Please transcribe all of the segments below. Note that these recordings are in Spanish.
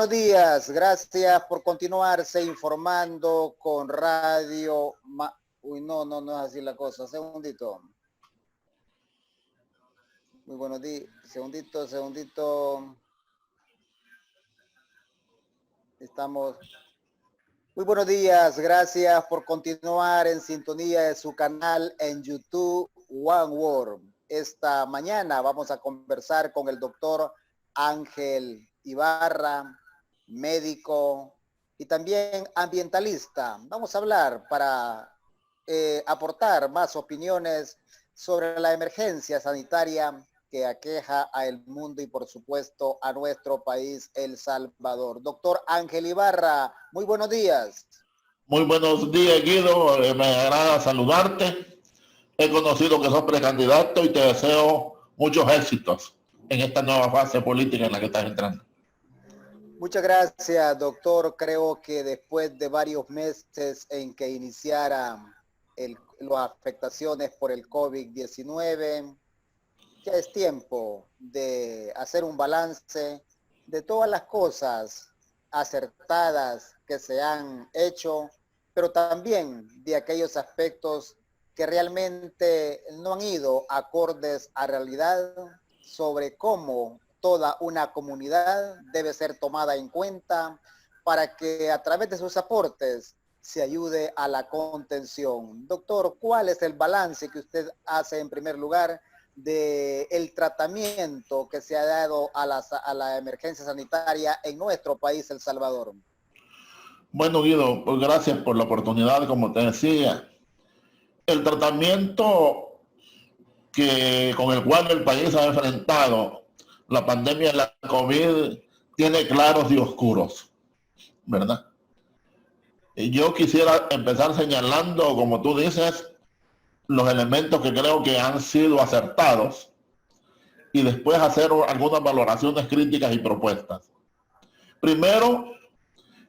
buenos días. Gracias por continuarse informando con Radio... Uy, no es así la cosa. Segundito. Muy buenos días. Segundito. Estamos... Muy buenos días. Gracias por continuar en sintonía de su canal en YouTube One World. Esta mañana vamos a conversar con el doctor Ángel Ibarra, médico y también ambientalista. Vamos a hablar para aportar más opiniones sobre la emergencia sanitaria que aqueja al mundo y por supuesto a nuestro país, El Salvador. Doctor Ángel Ibarra, muy buenos días. Muy buenos días, Guido. Me agrada saludarte. He conocido que sos precandidato y te deseo muchos éxitos en esta nueva fase política en la que estás entrando. Muchas gracias, doctor. Creo que después de varios meses en que iniciara las afectaciones por el COVID-19, ya es tiempo de hacer un balance de todas las cosas acertadas que se han hecho, pero también de aquellos aspectos que realmente no han ido acordes a realidad sobre cómo toda una comunidad debe ser tomada en cuenta para que a través de sus aportes se ayude a la contención. Doctor, ¿cuál es el balance que usted hace en primer lugar del tratamiento que se ha dado a la emergencia sanitaria en nuestro país, El Salvador? Bueno, Guido, pues gracias por la oportunidad, como te decía. El tratamiento con el cual el país ha enfrentado la pandemia de la COVID tiene claros y oscuros, ¿verdad? Y yo quisiera empezar señalando, como tú dices, los elementos que creo que han sido acertados y después hacer algunas valoraciones críticas y propuestas. Primero,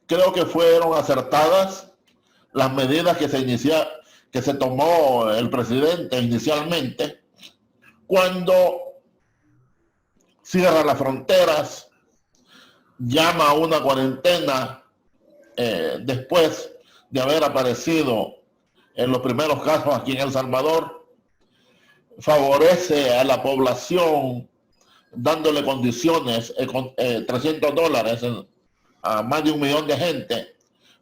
creo que fueron acertadas las medidas que se tomó el presidente inicialmente cuando cierra las fronteras, llama a una cuarentena después de haber aparecido en los primeros casos aquí en El Salvador, favorece a la población dándole condiciones, $300 a más de 1 millón de gente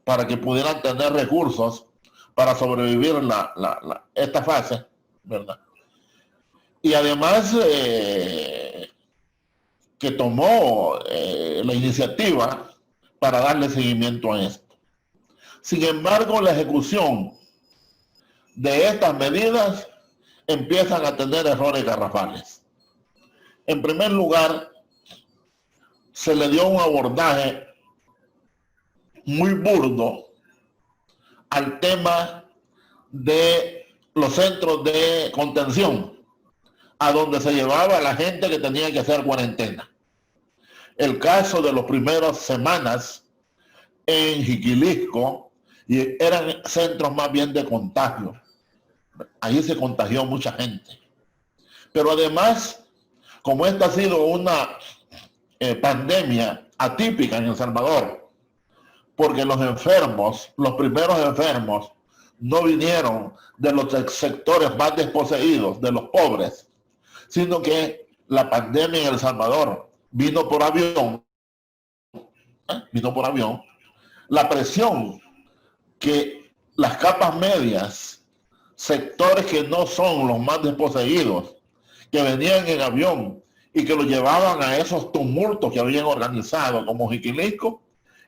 para que pudieran tener recursos para sobrevivir esta fase, ¿verdad? Y además que tomó la iniciativa para darle seguimiento a esto. Sin embargo, la ejecución de estas medidas empiezan a tener errores garrafales. En primer lugar, se le dio un abordaje muy burdo al tema de los centros de contención, a donde se llevaba a la gente que tenía que hacer cuarentena. El caso de las primeras semanas en Jiquilisco, y eran centros más bien de contagio. Ahí se contagió mucha gente. Pero además, como esta ha sido una pandemia atípica en El Salvador, porque los primeros enfermos, no vinieron de los sectores más desposeídos, de los pobres, sino que la pandemia en El Salvador vino por avión. La presión que las capas medias, sectores que no son los más desposeídos, que venían en avión y que lo llevaban a esos tumultos que habían organizado como Jiquilisco,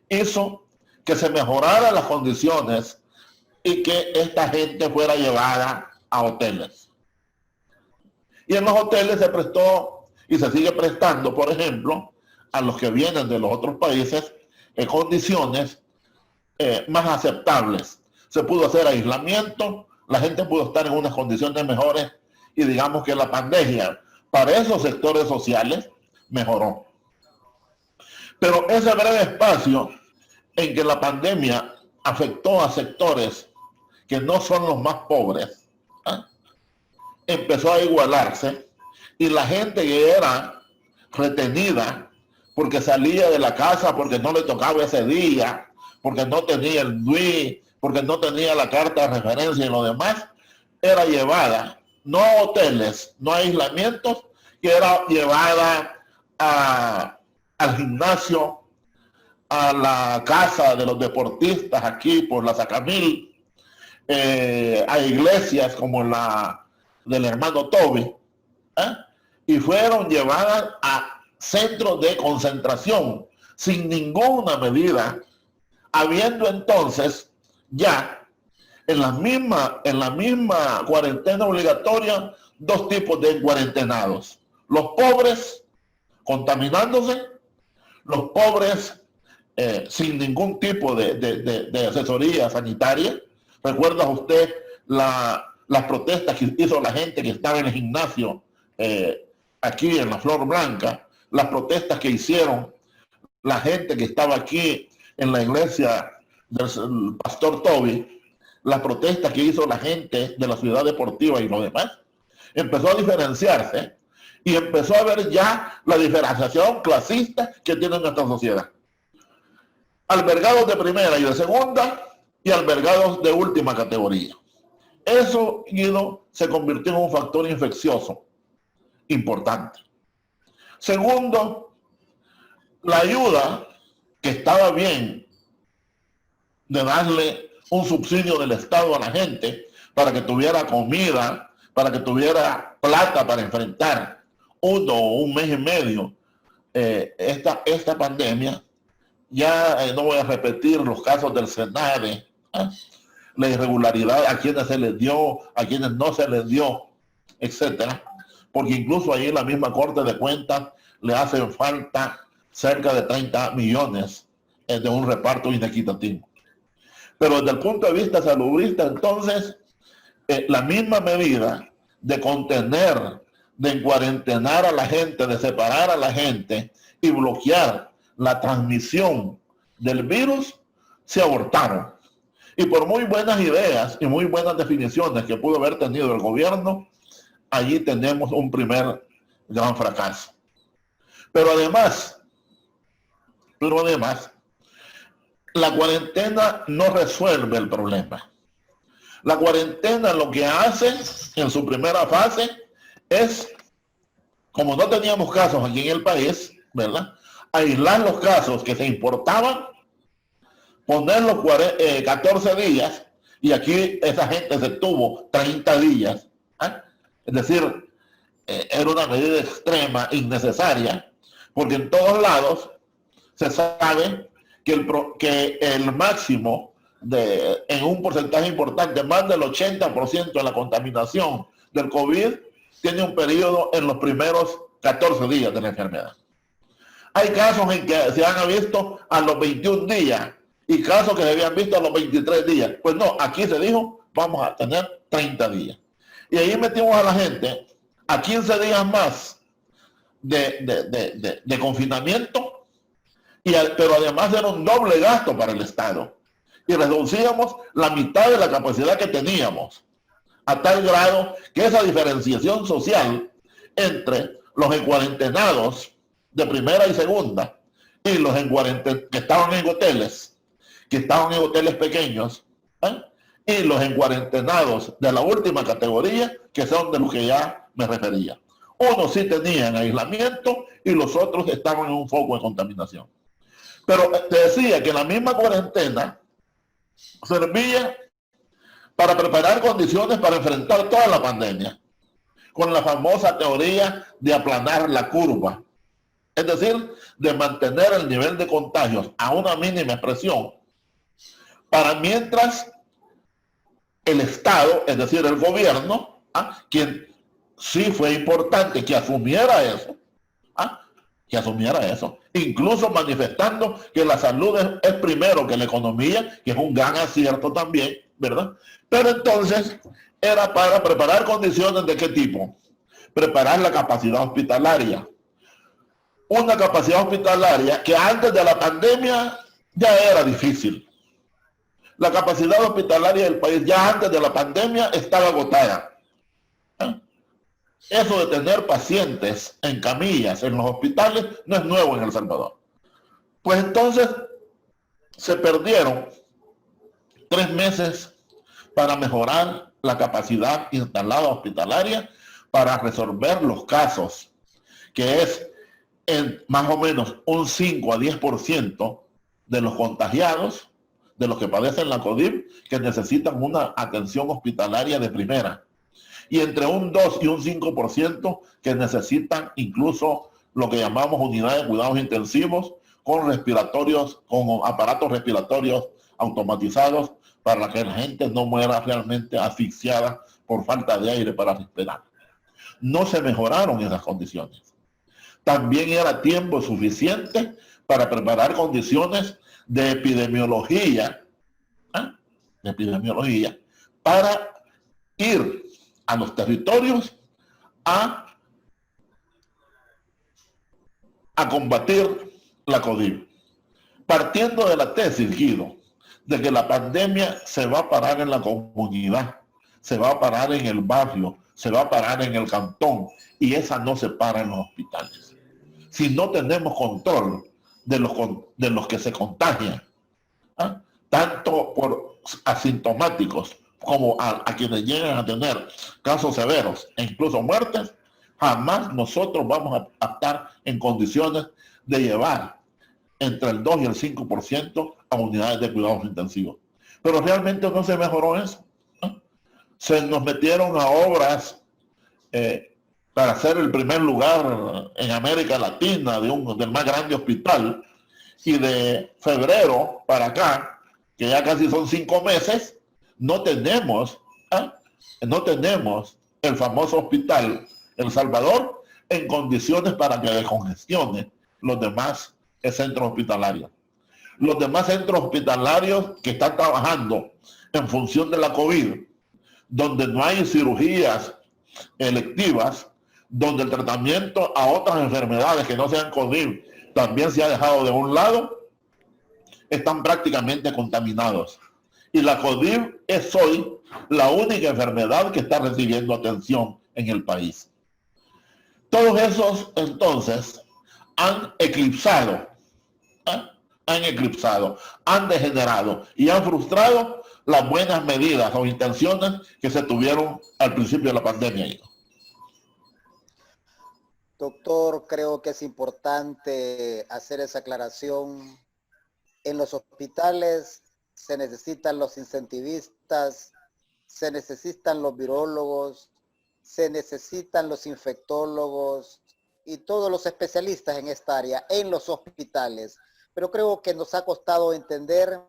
hizo que se mejoraran las condiciones y que esta gente fuera llevada a hoteles. Y en los hoteles se prestó y se sigue prestando, por ejemplo, a los que vienen de los otros países en condiciones más aceptables. Se pudo hacer aislamiento, la gente pudo estar en unas condiciones mejores y digamos que la pandemia para esos sectores sociales mejoró. Pero ese breve espacio en que la pandemia afectó a sectores que no son los más pobres, empezó a igualarse y la gente que era retenida porque salía de la casa porque no le tocaba ese día, porque no tenía el DUI, porque no tenía la carta de referencia y lo demás, era llevada, no a hoteles, no a aislamientos, que era llevada al gimnasio, a la casa de los deportistas aquí por la Sacamil, a iglesias como la del hermano Toby, y fueron llevadas a centros de concentración sin ninguna medida, habiendo entonces ya en la misma cuarentena obligatoria dos tipos de cuarentenados: los pobres contaminándose, los pobres sin ningún tipo de asesoría sanitaria. ¿Recuerda usted las protestas que hizo la gente que estaba en el gimnasio aquí en la Flor Blanca? Las protestas que hicieron la gente que estaba aquí en la iglesia del pastor Toby, las protestas que hizo la gente de la ciudad deportiva y lo demás. Empezó a diferenciarse y empezó a ver ya la diferenciación clasista que tiene nuestra sociedad. Albergados de primera y de segunda y albergados de última categoría. Eso, Guido, se convirtió en un factor infeccioso importante. Segundo, la ayuda, que estaba bien de darle un subsidio del Estado a la gente para que tuviera comida, para que tuviera plata para enfrentar 1 o 1 mes y medio esta pandemia. Ya no voy a repetir los casos del Senade, la irregularidad a quienes se les dio, a quienes no se les dio, etcétera, porque incluso ahí la misma Corte de Cuentas le hacen falta cerca de 30 millones de un reparto inequitativo. Pero desde el punto de vista salubrista, entonces, la misma medida de contener, de cuarentenar a la gente, de separar a la gente y bloquear la transmisión del virus, se abortaron. Y por muy buenas ideas y muy buenas definiciones que pudo haber tenido el gobierno, allí tenemos un primer gran fracaso. Pero además, la cuarentena no resuelve el problema. La cuarentena lo que hace en su primera fase es, como no teníamos casos aquí en el país, ¿verdad?, aislar los casos que se importaban, ponerlos 14 días, y aquí esa gente se tuvo 30 días. Es decir, era una medida extrema, innecesaria, porque en todos lados se sabe que el máximo en un porcentaje importante, más del 80% de la contaminación del COVID, tiene un periodo en los primeros 14 días de la enfermedad. Hay casos en que se han visto a los 21 días y casos que se habían visto a los 23 días. Pues no, aquí se dijo, vamos a tener 30 días. Y ahí metimos a la gente a 15 días más de confinamiento, pero además era un doble gasto para el Estado. Y reducíamos la mitad de la capacidad que teníamos, a tal grado que esa diferenciación social entre los encuarentenados de primera y segunda y los que estaban en hoteles, pequeños, y los encuarentenados de la última categoría, que son de los que ya me refería. Unos sí tenían aislamiento y los otros estaban en un foco de contaminación. Pero te decía que la misma cuarentena servía para preparar condiciones para enfrentar toda la pandemia, con la famosa teoría de aplanar la curva. Es decir, de mantener el nivel de contagios a una mínima expresión, para mientras el Estado, es decir, el gobierno, quien sí fue importante que asumiera eso, incluso manifestando que la salud es primero que la economía, que es un gran acierto también, ¿verdad? Pero entonces era para preparar condiciones de qué tipo: preparar la capacidad hospitalaria. Una capacidad hospitalaria que antes de la pandemia ya era difícil. La capacidad hospitalaria del país ya antes de la pandemia estaba agotada. Eso de tener pacientes en camillas en los hospitales no es nuevo en El Salvador. Pues entonces se perdieron 3 meses para mejorar la capacidad instalada hospitalaria para resolver los casos, que es en más o menos un 5 a 10% de los contagiados, de los que padecen la COVID, que necesitan una atención hospitalaria de primera. Y entre un 2 y un 5% que necesitan incluso lo que llamamos unidades de cuidados intensivos con respiratorios, con aparatos respiratorios automatizados para que la gente no muera realmente asfixiada por falta de aire para respirar. No se mejoraron esas condiciones. También era tiempo suficiente para preparar condiciones de epidemiología, para ir a los territorios a combatir la COVID. Partiendo de la tesis, Guido, de que la pandemia se va a parar en la comunidad, se va a parar en el barrio, se va a parar en el cantón, y esa no se para en los hospitales. Si no tenemos control de los que se contagian, tanto por asintomáticos como a quienes llegan a tener casos severos e incluso muertes, jamás nosotros vamos a estar en condiciones de llevar entre el 2 y el 5% a unidades de cuidados intensivos. Pero realmente no se mejoró eso. Se nos metieron a obras para ser el primer lugar en América Latina del más grande hospital, y de febrero para acá, que ya casi son 5 meses, no tenemos el famoso hospital El Salvador en condiciones para que descongestione los demás centros hospitalarios. Los demás centros hospitalarios que están trabajando en función de la COVID, donde no hay cirugías electivas, donde el tratamiento a otras enfermedades que no sean COVID también se ha dejado de un lado, están prácticamente contaminados. Y la COVID es hoy la única enfermedad que está recibiendo atención en el país. Todos esos, entonces, han eclipsado, han degenerado y han frustrado las buenas medidas o intenciones que se tuvieron al principio de la pandemia. Doctor, creo que es importante hacer esa aclaración. En los hospitales se necesitan los incentivistas, se necesitan los virólogos, se necesitan los infectólogos y todos los especialistas en esta área en los hospitales. Pero creo que nos ha costado entender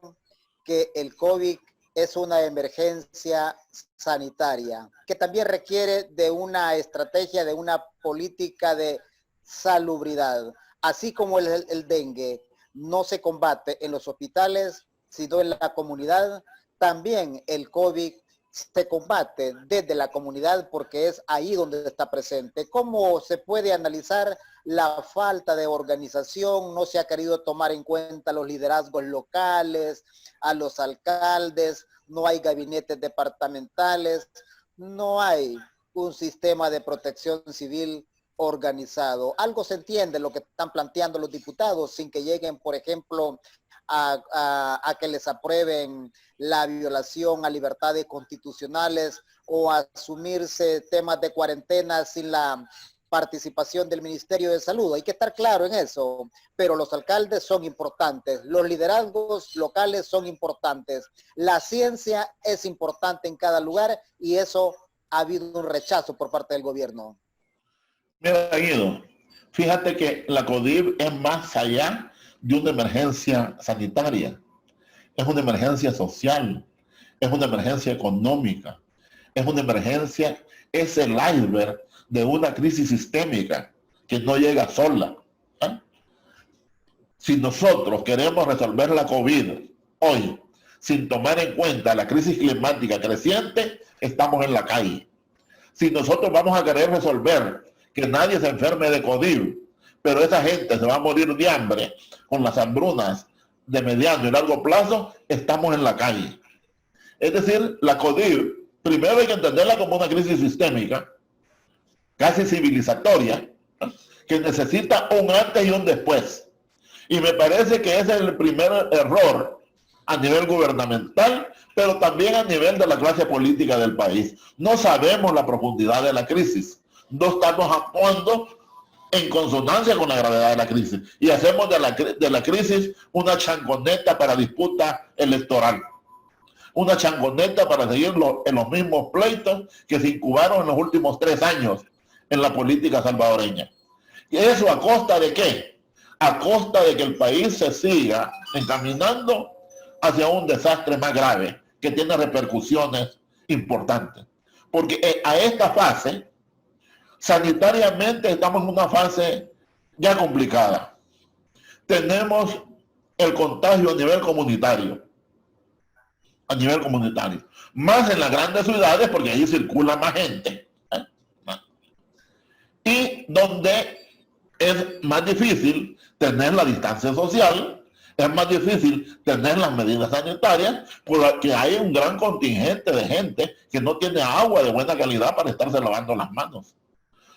que el COVID es una emergencia sanitaria que también requiere de una estrategia, de una política de salubridad. Así como el dengue no se combate en los hospitales, sino en la comunidad, también el COVID se combate desde la comunidad porque es ahí donde está presente. ¿Cómo se puede analizar la falta de organización? No se ha querido tomar en cuenta los liderazgos locales, a los alcaldes, no hay gabinetes departamentales, no hay un sistema de protección civil organizado. Algo se entiende lo que están planteando los diputados sin que lleguen, por ejemplo, a que les aprueben la violación a libertades constitucionales o a asumirse temas de cuarentena sin la participación del Ministerio de Salud. Hay que estar claro en eso, pero los alcaldes son importantes, los liderazgos locales son importantes, la ciencia es importante en cada lugar y eso ha habido un rechazo por parte del gobierno. Mira, Guido, fíjate que la COVID es más allá de una emergencia sanitaria, es una emergencia social, es una emergencia económica, es una emergencia, es el iceberg de una crisis sistémica que no llega sola. Si nosotros queremos resolver la COVID hoy sin tomar en cuenta la crisis climática creciente, estamos en la calle. Si nosotros vamos a querer resolver que nadie se enferme de COVID, pero esa gente se va a morir de hambre con las hambrunas de mediano y largo plazo, estamos en la calle. Es decir, la COVID, primero hay que entenderla como una crisis sistémica, casi civilizatoria, que necesita un antes y un después. Y me parece que ese es el primer error a nivel gubernamental, pero también a nivel de la clase política del país. No sabemos la profundidad de la crisis. No estamos actuando en consonancia con la gravedad de la crisis. Y hacemos de la crisis una changoneta para disputa electoral. Una changoneta para seguir en los mismos pleitos que se incubaron en los últimos 3 años en la política salvadoreña. ¿Y eso a costa de qué? A costa de que el país se siga encaminando hacia un desastre más grave que tiene repercusiones importantes. Porque a esta fase, sanitariamente estamos en una fase ya complicada. Tenemos el contagio a nivel comunitario. Más en las grandes ciudades porque ahí circula más gente. Y donde es más difícil tener la distancia social, es más difícil tener las medidas sanitarias, porque hay un gran contingente de gente que no tiene agua de buena calidad para estarse lavando las manos.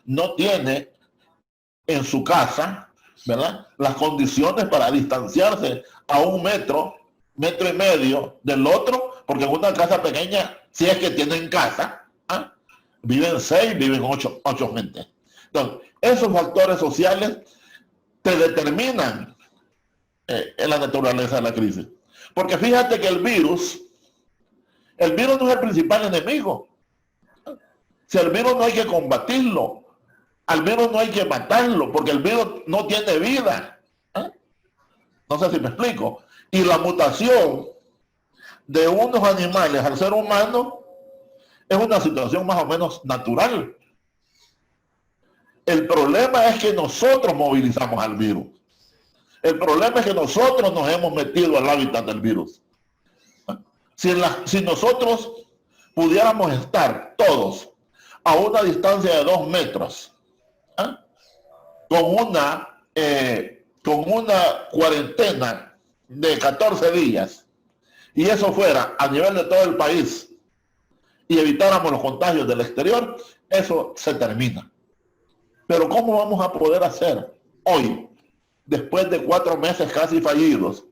No tiene en su casa, ¿verdad?, las condiciones para distanciarse a 1 metro, 1,5 metros del otro, porque en una casa pequeña, si es que tienen casa, viven 6, viven 8 gente. Entonces, esos factores sociales te determinan en la naturaleza de la crisis. Porque fíjate que el virus no es el principal enemigo. Si el virus no hay que combatirlo, al virus no hay que matarlo, porque el virus no tiene vida. No sé si me explico. Y la mutación de unos animales al ser humano es una situación más o menos natural. El problema es que nosotros movilizamos al virus. El problema es que nosotros nos hemos metido al hábitat del virus. Si nosotros pudiéramos estar todos a una distancia de 2 metros, con una cuarentena de 14 días, y eso fuera a nivel de todo el país, y evitáramos los contagios del exterior, eso se termina. Pero ¿cómo vamos a poder hacer hoy, después de 4 meses casi fallidos,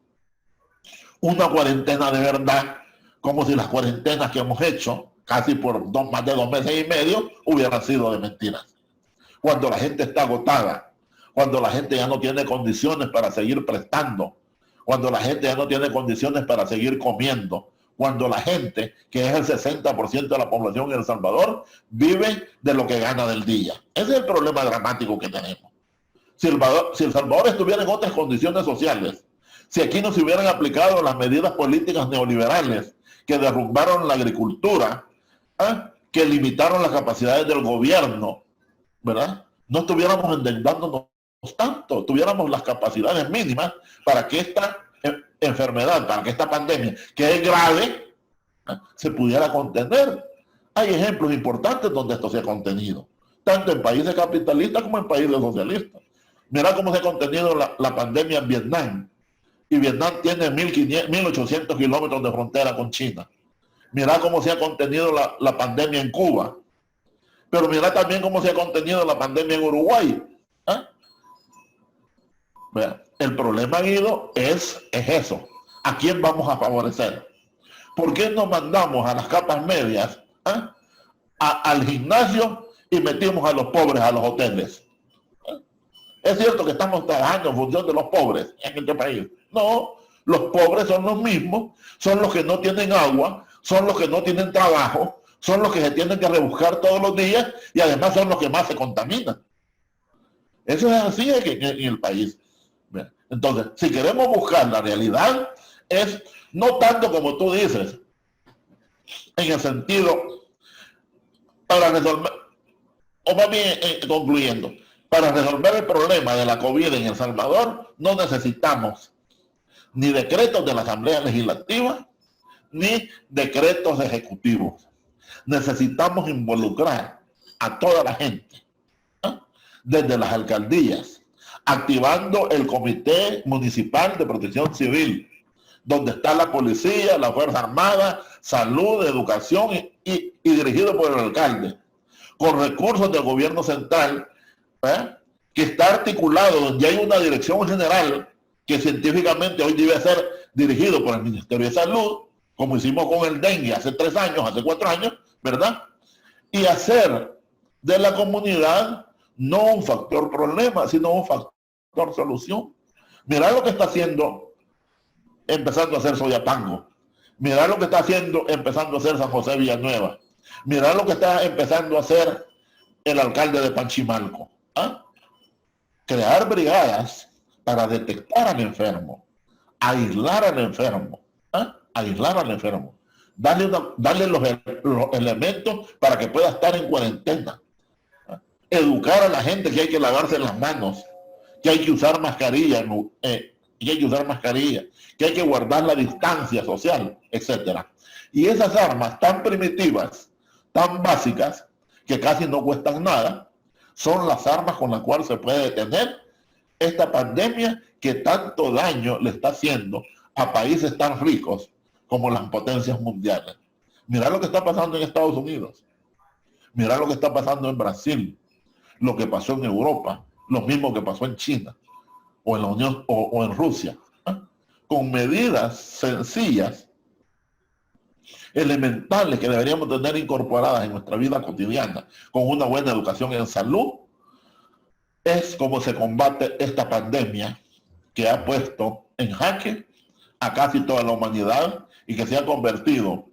una cuarentena de verdad, como si las cuarentenas que hemos hecho, casi por más de 2 meses y medio, hubieran sido de mentiras? Cuando la gente está agotada, cuando la gente ya no tiene condiciones para seguir prestando, cuando la gente ya no tiene condiciones para seguir comiendo, cuando la gente, que es el 60% de la población en El Salvador, vive de lo que gana del día. Ese es el problema dramático que tenemos. Si El Salvador estuviera en otras condiciones sociales, si aquí no se hubieran aplicado las medidas políticas neoliberales que derrumbaron la agricultura, que limitaron las capacidades del gobierno, ¿verdad?, no estuviéramos endeudándonos tanto, tuviéramos las capacidades mínimas para que esta enfermedad, para que esta pandemia, que es grave, se pudiera contener. Hay ejemplos importantes donde esto se ha contenido, tanto en países capitalistas como en países socialistas. Mira cómo se ha contenido la pandemia en Vietnam. Y Vietnam tiene 1.800 kilómetros de frontera con China. Mira cómo se ha contenido la pandemia en Cuba. Pero mira también cómo se ha contenido la pandemia en Uruguay. El problema, Guido, es eso. ¿A quién vamos a favorecer? ¿Por qué no mandamos a las capas medias al gimnasio y metimos a los pobres a los hoteles? Es cierto que estamos trabajando en función de los pobres en este país. No, los pobres son los mismos, son los que no tienen agua, son los que no tienen trabajo, son los que se tienen que rebuscar todos los días y además son los que más se contaminan. Eso es así en el país. Entonces, si queremos buscar la realidad, es no tanto como tú dices, en el sentido para resolver, o más bien concluyendo, para resolver el problema de la COVID en El Salvador, no necesitamos ni decretos de la Asamblea Legislativa, ni decretos ejecutivos. Necesitamos involucrar a toda la gente, desde las alcaldías, activando el Comité Municipal de Protección Civil, donde está la policía, la Fuerza Armada, salud, educación y dirigido por el alcalde, con recursos del gobierno central, que está articulado, donde hay una dirección general que científicamente hoy debe ser dirigido por el Ministerio de Salud, como hicimos con el dengue hace 3 años, hace 4 años, ¿verdad? Y hacer de la comunidad no un factor problema, sino un factor solución. Mirá lo que está haciendo, empezando a hacer Soyapango. Mirá lo que está haciendo, empezando a hacer San José Villanueva. Mirá lo que está empezando a hacer el alcalde de Panchimalco. ¿Ah? Crear brigadas para detectar al enfermo, aislar al enfermo, ¿ah? Aislar al enfermo, darle los elementos para que pueda estar en cuarentena, ¿ah? Educar a la gente que hay que lavarse las manos, que hay que usar mascarilla, que hay que guardar la distancia social, etcétera. Y esas armas tan primitivas, tan básicas, que casi no cuestan nada, son las armas con las cuales se puede detener esta pandemia que tanto daño le está haciendo a países tan ricos como las potencias mundiales. Mirá lo que está pasando en Estados Unidos. Mirá lo que está pasando en Brasil, lo que pasó en Europa, lo mismo que pasó en China o en la Unión o en Rusia, ¿eh? Con medidas sencillas, elementales que deberíamos tener incorporadas en nuestra vida cotidiana, con una buena educación en salud, es como se combate esta pandemia que ha puesto en jaque a casi toda la humanidad y que se ha convertido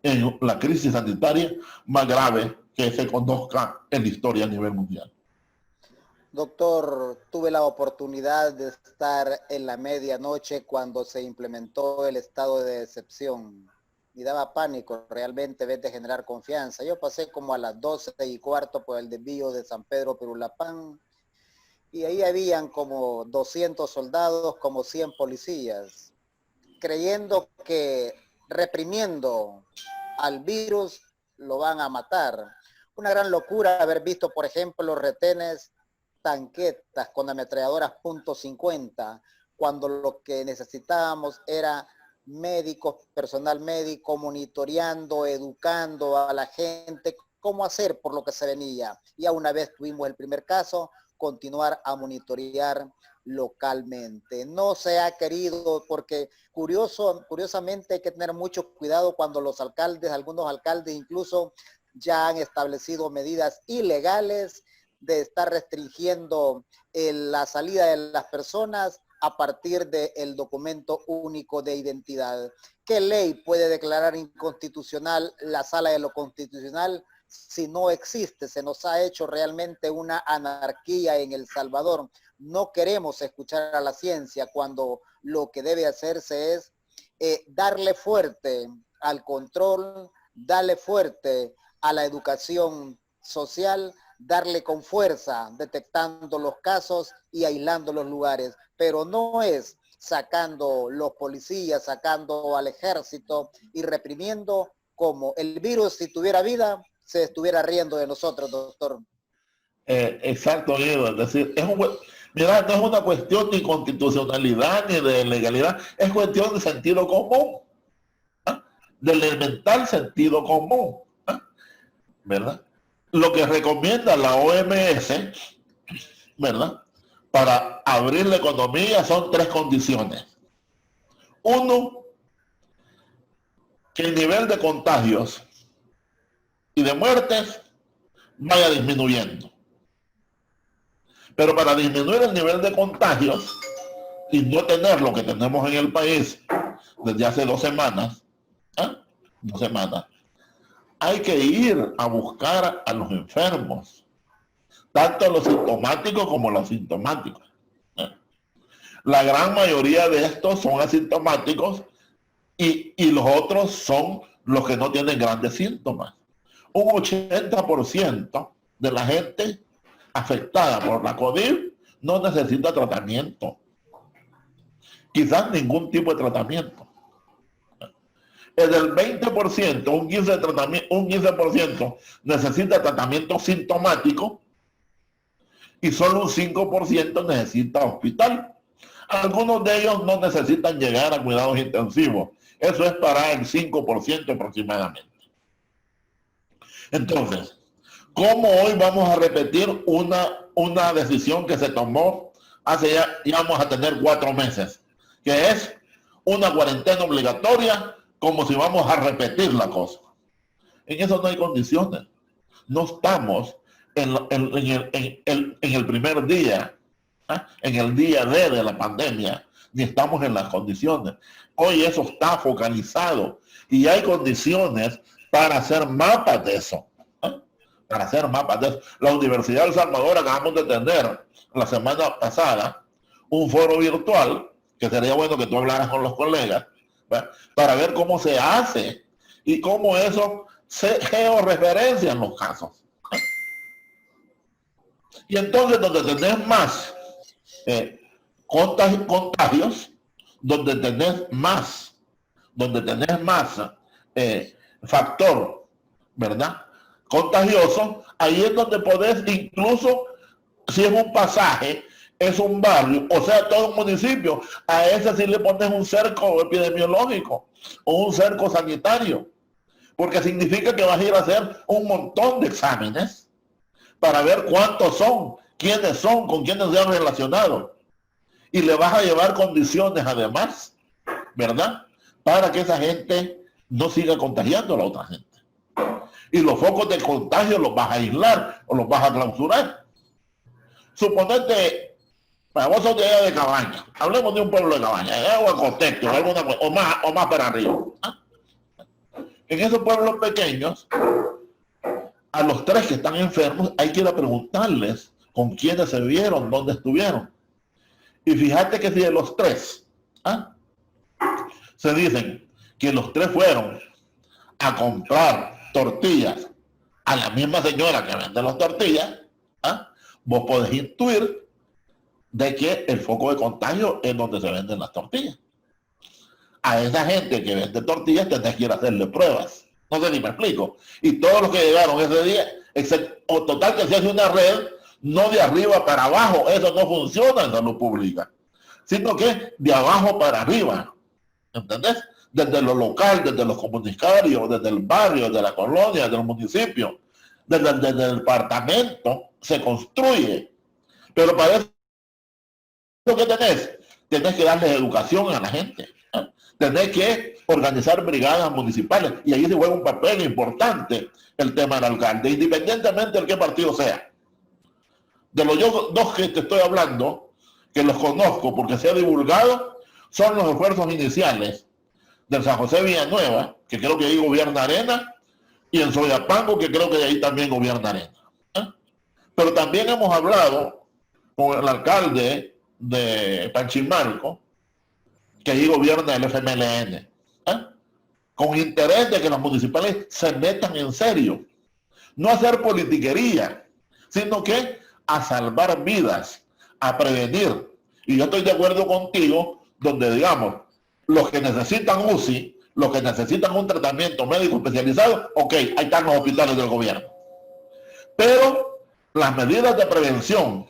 en la crisis sanitaria más grave que se conozca en la historia a nivel mundial. Doctor, tuve la oportunidad de estar en la medianoche cuando se implementó el estado de excepción y daba pánico realmente en vez de generar confianza. Yo pasé como a las 12:15 por el desvío de San Pedro Perulapán y ahí habían como 200 soldados, como 100 policías, creyendo que reprimiendo al virus lo van a matar. Una gran locura haber visto, por ejemplo, los retenes tanquetas con ametralladoras .50, cuando lo que necesitábamos era médicos, personal médico, monitoreando, educando a la gente cómo hacer por lo que se venía. Ya una vez tuvimos el primer caso, continuar a monitorear localmente. No se ha querido, porque curiosamente hay que tener mucho cuidado cuando los alcaldes, algunos alcaldes incluso ya han establecido medidas ilegales de estar restringiendo la salida de las personas a partir del documento único de identidad. ¿Qué ley puede declarar inconstitucional la sala de lo constitucional si no existe? Se nos ha hecho realmente una anarquía en El Salvador. No queremos escuchar a la ciencia cuando lo que debe hacerse es darle fuerte al control, darle fuerte a la educación social, darle con fuerza, detectando los casos y aislando los lugares, pero no es sacando los policías, sacando al ejército y reprimiendo como el virus, si tuviera vida, se estuviera riendo de nosotros, doctor. Exacto, Guido. Es decir, mira, no es una cuestión de constitucionalidad ni de legalidad, es cuestión de sentido común, ¿eh? Del elemental sentido común, ¿eh? ¿Verdad? Lo que recomienda la OMS, ¿verdad?, para abrir la economía son 3 condiciones. 1, que el nivel de contagios y de muertes vaya disminuyendo. Pero para disminuir el nivel de contagios y no tener lo que tenemos en el país desde hace 2 semanas, 2 semanas, hay que ir a buscar a los enfermos, tanto los sintomáticos como los asintomáticos. La gran mayoría de estos son asintomáticos y los otros son los que no tienen grandes síntomas. Un 80% de la gente afectada por la COVID no necesita tratamiento. Quizás ningún tipo de tratamiento. Es del 20%, un 15% necesita tratamiento sintomático y solo un 5% necesita hospital. Algunos de ellos no necesitan llegar a cuidados intensivos. Eso es para el 5% aproximadamente. Entonces, ¿cómo hoy vamos a repetir una decisión que se tomó ya vamos a tener 4 meses, que es una cuarentena obligatoria, como si vamos a repetir la cosa. En eso no hay condiciones. No estamos en el primer día, en el día D de la pandemia, ni estamos en las condiciones. Hoy eso está focalizado y hay condiciones para hacer mapas de eso. Para hacer mapas de eso. La Universidad de El Salvador acabamos de tener la semana pasada un foro virtual, que sería bueno que tú hablaras con los colegas, ¿verdad?, para ver cómo se hace y cómo eso se georreferencia en los casos. Y entonces donde tenés más contagios, donde tenés más factor, ¿verdad?, contagioso, ahí es donde podés, incluso si es un pasaje, es un barrio, o sea, todo un municipio, a ese sí le pones un cerco epidemiológico o un cerco sanitario, porque significa que vas a ir a hacer un montón de exámenes para ver cuántos son, quiénes son, con quiénes se han relacionado, y le vas a llevar condiciones además, ¿verdad?, para que esa gente no siga contagiando a la otra gente. Y los focos de contagio los vas a aislar o los vas a clausurar. Suponete, para vos sos de allá de Cabaña, hablemos de un pueblo de Cabaña, o Contexto, o más para arriba. En esos pueblos pequeños, a los 3 que están enfermos hay que ir a preguntarles con quiénes se vieron, dónde estuvieron. Y fíjate que si de los 3 se dicen que los 3 fueron a comprar tortillas a la misma señora que vende las tortillas, vos podés intuir de que el foco de contagio es donde se venden las tortillas. A esa gente que vende tortillas tenés que ir a hacerle pruebas. No sé si me explico. Y todos los que llegaron ese día, o total que se hace una red, no de arriba para abajo, eso no funciona en salud pública, sino que de abajo para arriba. ¿Entendés? Desde lo local, desde los comunitarios, desde el barrio, desde la colonia, desde el municipio, desde el departamento, se construye. Pero para eso que tenés que darles educación a la gente. Tenés que organizar brigadas municipales y ahí se juega un papel importante el tema del alcalde, independientemente de qué partido sea. De los 2 que te estoy hablando, que los conozco porque se ha divulgado, son los esfuerzos iniciales del San José Villanueva, que creo que ahí gobierna Arena, y en Soyapango, que creo que ahí también gobierna Arena. Pero también hemos hablado con el alcalde de Panchimalco, que ahí gobierna el FMLN, con interés de que los municipales se metan en serio, no a hacer politiquería, sino que a salvar vidas, a prevenir. Y yo estoy de acuerdo contigo, donde digamos, los que necesitan UCI, los que necesitan un tratamiento médico especializado, ok, ahí están los hospitales del gobierno. Pero las medidas de prevención,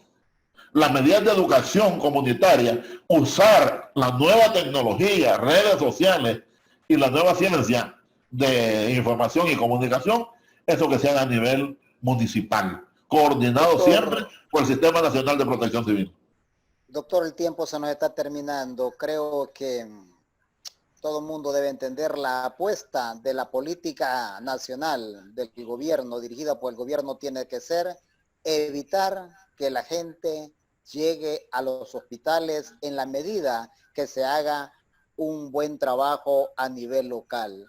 las medidas de educación comunitaria, usar la nueva tecnología, redes sociales y la nueva ciencia de información y comunicación, eso que sea a nivel municipal, coordinado siempre por el Sistema Nacional de Protección Civil. Doctor, el tiempo se nos está terminando. Creo que todo el mundo debe entender la apuesta de la política nacional del gobierno, dirigida por el gobierno, tiene que ser evitar que la gente llegue a los hospitales en la medida que se haga un buen trabajo a nivel local.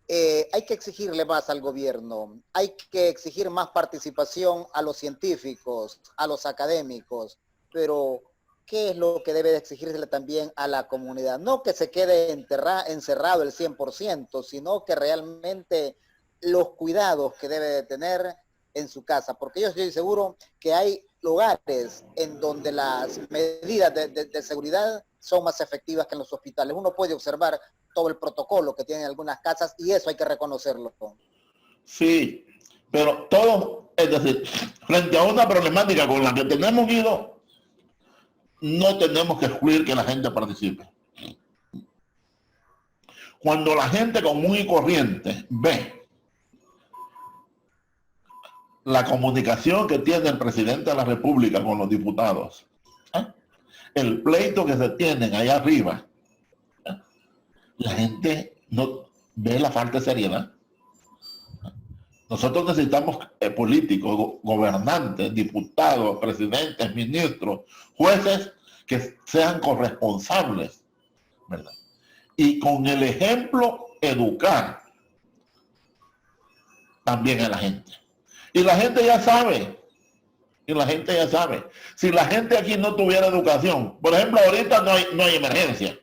Hay que exigirle más al gobierno, hay que exigir más participación a los científicos, a los académicos, pero ¿qué es lo que debe de exigirle también a la comunidad? No que se quede encerrado el 100%, sino que realmente los cuidados que debe de tener en su casa, porque yo estoy seguro que hay lugares en donde las medidas de seguridad son más efectivas que en los hospitales. Uno puede observar todo el protocolo que tienen algunas casas y eso hay que reconocerlo. Sí, pero todo, es decir, frente a una problemática con la que tenemos ido, no tenemos que excluir que la gente participe. Cuando la gente común y corriente ve la comunicación que tiene el presidente de la República con los diputados, el pleito que se tienen allá arriba, la gente no ve la falta de seriedad. Nosotros necesitamos políticos, gobernantes, diputados, presidentes, ministros, jueces que sean corresponsables, ¿verdad? Y con el ejemplo educar también a la gente. Y la gente ya sabe. Y la gente ya sabe. Si la gente aquí no tuviera educación, por ejemplo, ahorita no hay emergencia.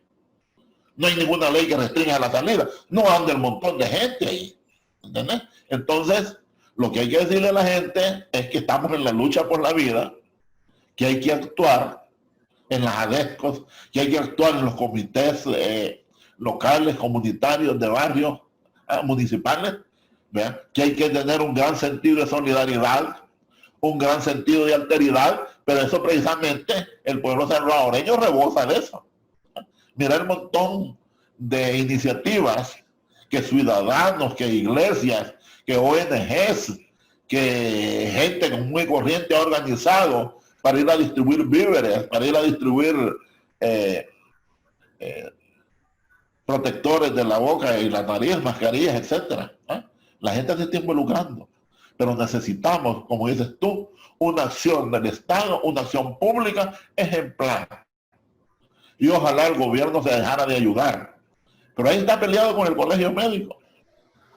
No hay ninguna ley que restrinja la salida. No anda el montón de gente ahí. ¿Entendés? Entonces, lo que hay que decirle a la gente es que estamos en la lucha por la vida, que hay que actuar en las ADESCOS, que hay que actuar en los comités locales, comunitarios, de barrios, municipales, ¿vean? Que hay que tener un gran sentido de solidaridad, un gran sentido de alteridad, pero eso precisamente el pueblo salvadoreño rebosa de eso. Mira el montón de iniciativas que ciudadanos, que iglesias, que ONGs, que gente muy corriente ha organizado para ir a distribuir víveres, para ir a distribuir protectores de la boca y la nariz, mascarillas, etcétera. La gente se está involucrando, pero necesitamos, como dices tú, una acción del Estado, una acción pública ejemplar. Y ojalá el gobierno se dejara de ayudar. Pero ahí está peleado con el colegio médico.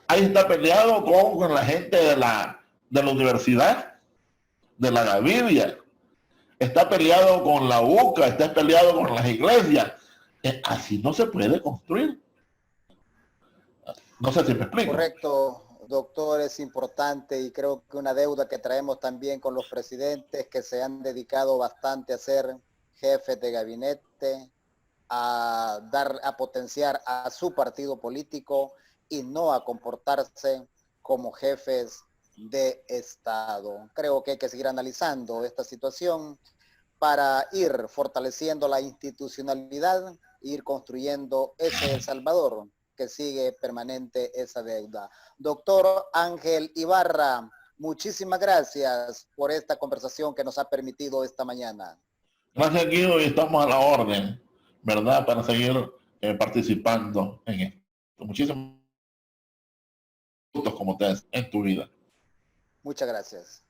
Ahí está peleado con la gente de la universidad, de la Gavidia. Está peleado con la UCA, está peleado con las iglesias. Así no se puede construir. No sé si me explico. Correcto, doctor, es importante y creo que una deuda que traemos también con los presidentes que se han dedicado bastante a ser jefes de gabinete, a potenciar a su partido político y no a comportarse como jefes de Estado. Creo que hay que seguir analizando esta situación para ir fortaleciendo la institucionalidad e ir construyendo ese El Salvador que sigue permanente esa deuda. Doctor Ángel Ibarra, muchísimas gracias por esta conversación que nos ha permitido esta mañana. Gracias, Guido, y estamos a la orden, ¿verdad? Para seguir participando en esto. Muchísimos puntos como ustedes en tu vida. Muchas gracias.